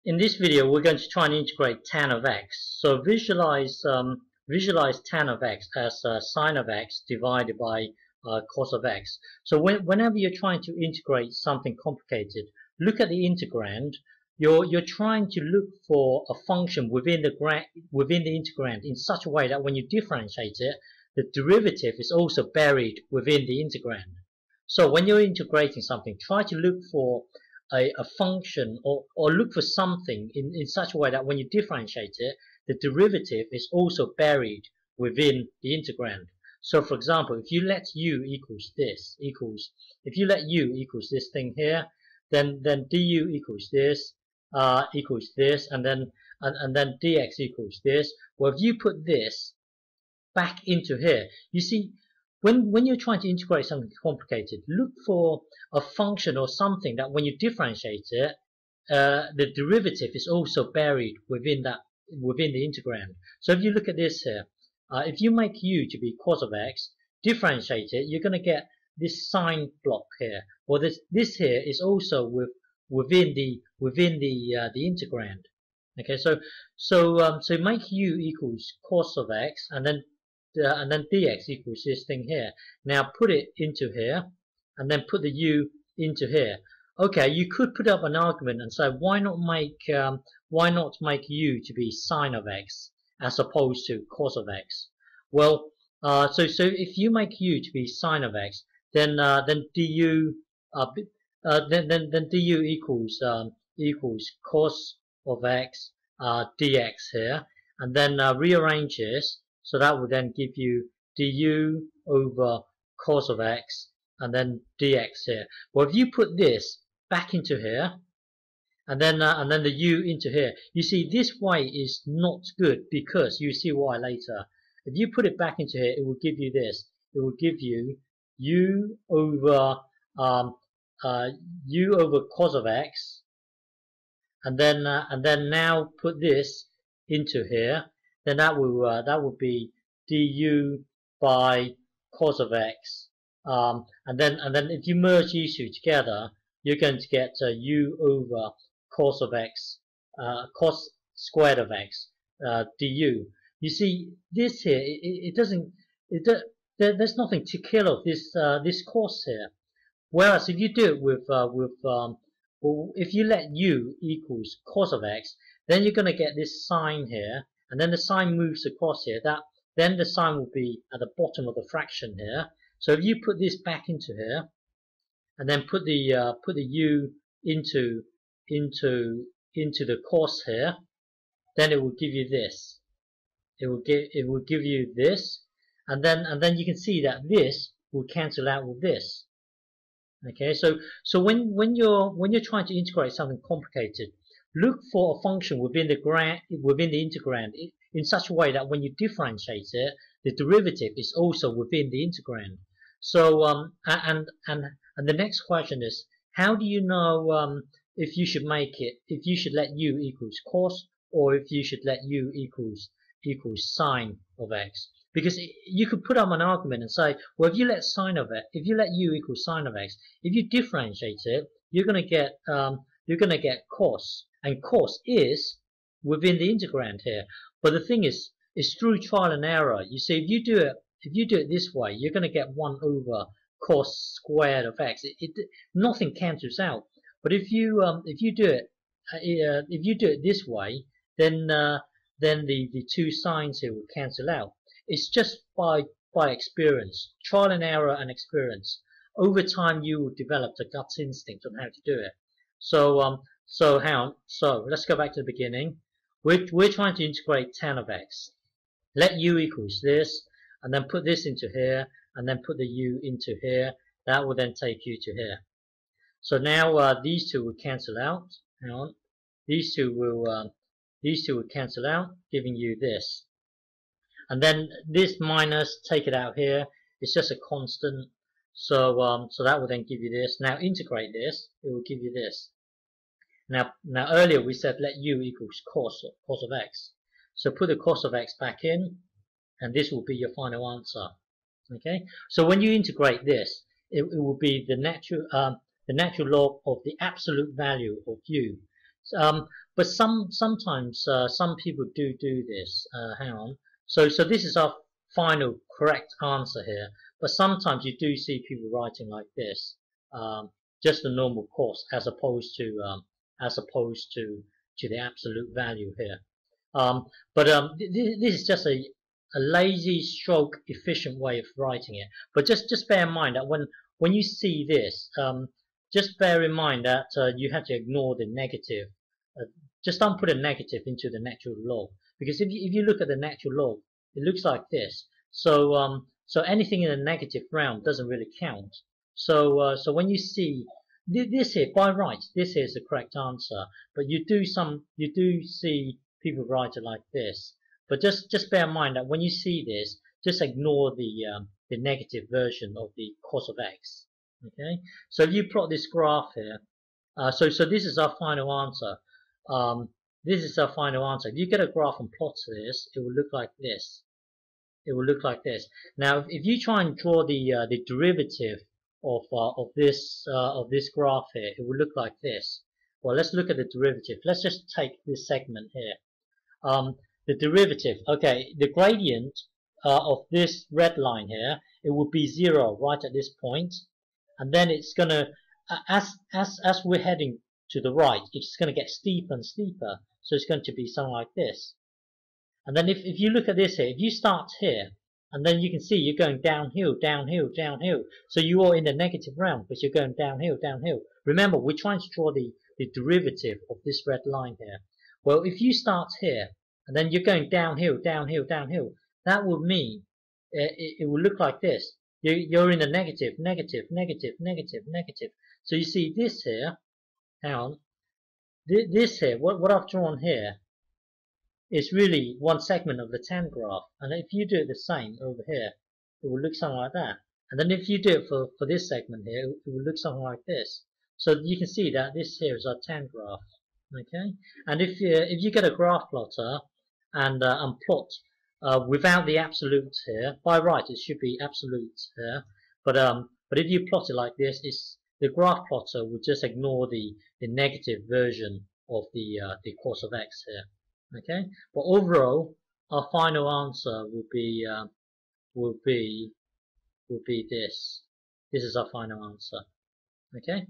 In this video, we're going to try and integrate tan of x. So visualize tan of x as sine of x divided by cos of x. So whenever you're trying to integrate something complicated, look at the integrand. You're trying to look for a function within the integrand in such a way that when you differentiate it, the derivative is also buried within the integrand. So when you're integrating something, try to look for a function or look for something in such a way that when you differentiate it, the derivative is also buried within the integrand. So for example, if you let u equals this, if you let u equals this thing here, then du equals this, and then dx equals this. Well, if you put this back into here, you see, when you're trying to integrate something complicated, look for a function or something that when you differentiate it, the derivative is also buried within the integrand. So if you look at this here, if you make u to be cos of x, differentiate it, you're going to get this sine block here. Well, this here is also within the integrand. Okay, so make u equals cos of x, and then dx equals this thing here. Now put it into here, and then put the u into here. Okay, you could put up an argument and say, why not make u to be sine of x as opposed to cos of x? Well, so if you make u to be sine of x, then du du equals cos of x dx here, and then rearrange this. So that would then give you du over cos of x and then dx here. Well, if you put this back into here and then the u into here, you see this way is not good, because you see why later. If you put it back into here, it will give you this. It will give you u over cos of x, and then now put this into here. Then that will be du by cos of x, and then if you merge these two together, you're going to get u over cos of x, cos squared of x du. You see this here, there's nothing to kill off this cos here. Whereas if you do it if you let u equals cos of x, then you're going to get this sine here, and then the sign moves across here. Then the sign will be at the bottom of the fraction here. So if you put this back into here, and then put the u into the cos here, then it will give you this. It will give you this, and then you can see that this will cancel out with this. Okay, so when you're trying to integrate something complicated, look for a function within the integrand in such a way that when you differentiate it, the derivative is also within the integrand. So and the next question is, how do you know if you should let u equals cos, or if you should let u equals sine of x? Because you could put up an argument and say, well, if you let u equals sine of x, if you differentiate it, you're going to get cos, and cos is within the integrand here. But the thing is, it's through trial and error. You see, if you do it this way, you're going to get 1 over cos squared of x. Nothing cancels out. But if you do it this way, then the two signs here will cancel out. It's just by experience, trial and error and experience. Over time, you will develop a gut instinct on how to do it. So let's go back to the beginning. We're trying to integrate tan of x. Let u equals this, and then put this into here, and then put the u into here. That will then take you to here. So now these two will cancel out. Hang on, these two will cancel out, giving you this. And then this minus, take it out here. It's just a constant. So that will then give you this. Now integrate this. It will give you this. Now earlier we said let u equals cos of x. So put the cos of x back in, and this will be your final answer. Okay. So when you integrate this, it will be the natural log of the absolute value of u. But sometimes some people do this. Hang on. So this is our final correct answer here. But sometimes you do see people writing like this, um, just the normal course, as opposed to the absolute value here. But this is just a lazy stroke efficient way of writing it. But just bear in mind that when you see this, just bear in mind that you have to ignore the negative. Uh, just don't put a negative into the natural log, because if you look at the natural log, it looks like this. So anything in the negative round doesn't really count. So when you see this here, by right, this here is the correct answer. But you do see people write it like this. But just bear in mind that when you see this, just ignore the negative version of the cos of x. Okay. So if you plot this graph here, so this is our final answer. This is our final answer. If you get a graph and plot this, it will look like this. It will look like this. Now, if you try and draw the derivative of this graph here, it will look like this. Well, let's look at the derivative. Let's just take this segment here. The derivative. Okay, the gradient of this red line here, it will be 0 right at this point, and then it's gonna as we're heading to the right, it's going to get steeper and steeper. So it's going to be something like this. And then if you look at this here, if you start here, and then you can see you're going downhill, downhill, downhill. So you are in the negative realm, but you're going downhill, downhill. Remember, we're trying to draw the derivative of this red line here. Well, if you start here, and then you're going downhill, downhill, downhill, that would mean it will look like this. You're in the negative, negative, negative, negative, negative. So you see this here, hang on, this here, what I've drawn here, is really one segment of the tan graph. And if you do it the same over here, it will look something like that. And then if you do it for this segment here, it will look something like this. So you can see that this here is our tan graph. Okay, and if you get a graph plotter and plot without the absolutes here, by right it should be absolutes here, but if you plot it like this, the graph plotter will just ignore the negative version of the cos of x here. Okay, but overall, our final answer will be this. This is our final answer. Okay.